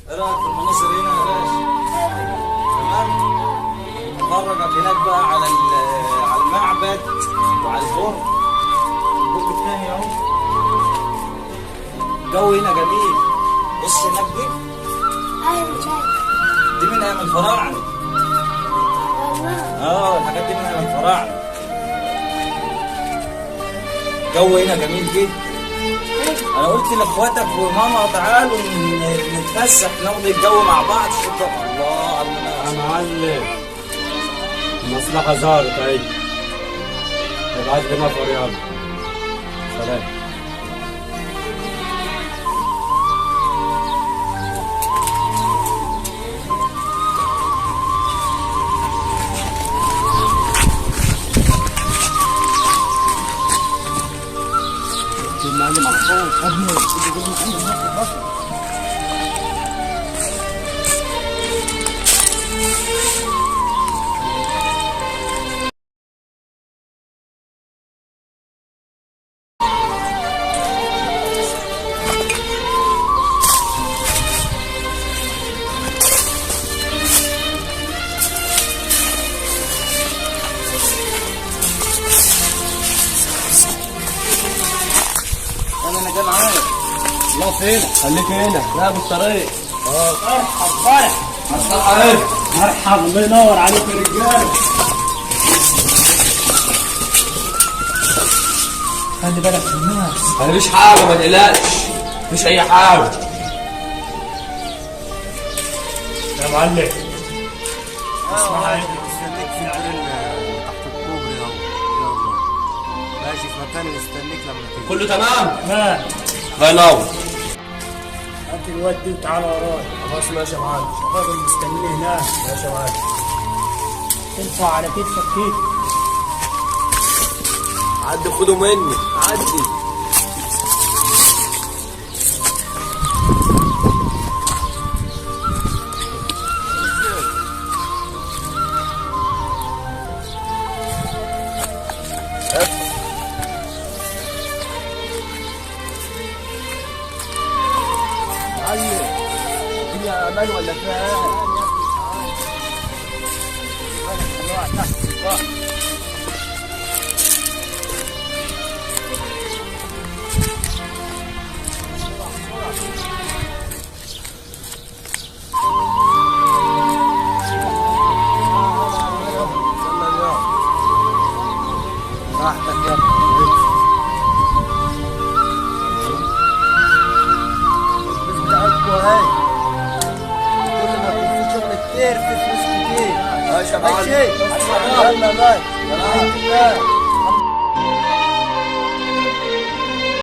ايه رايك في المناظر هنا يا باشا؟ تمام. اتفرجك هناك بقى على المعبد وعلى البرج الثاني اهو. الجو هنا جميل. بص هناك دي. ايوه شايف. دي من ايام الفراعنه. الحاجات دي من ايام الفراعنه. الجو هنا جميل جدا. انا قلت لاخواتك وماما تعالوا نتفسح ناخد الجو مع بعض. شكرا الله على يا معلم، المصلحة زارت اهي. ابعت لي مطر يلا. سلام. المعلم على طول ابني تيجي من عند المطبخ. انا جاي معاك. الله فين؟ خليك هنا. لا بالطريق. مرحب فرح. مصلحة ايه؟ مرحب الله ينور عليك يا رجاله. خلي بالك من الناس. انا مفيش حاجة، ما تقلقش. مفيش أي حاجة. يا معلم اسمع عندي مستنيك في العين تحت الكوبري اهو. يلا ماشي في مكاني مستنيك لما تيجي. كله تمام؟ ما الله ينور. هات الواد دي وتعالى ورايا. خلاص ماشي يا معلم. الراجل مستنيني هناك. ماشي يا معلم. ترفع على كتفك كده. عدي خده مني، عدي. معلم الدنيا امان ولا فيها ايه؟ راحتك يا ابني. الفلوس بتاعتكوا اهي. كل ما يكون في شغل كتير في فلوس كتير. ماشي يا معلم. ماشي. يلا باي. سلام.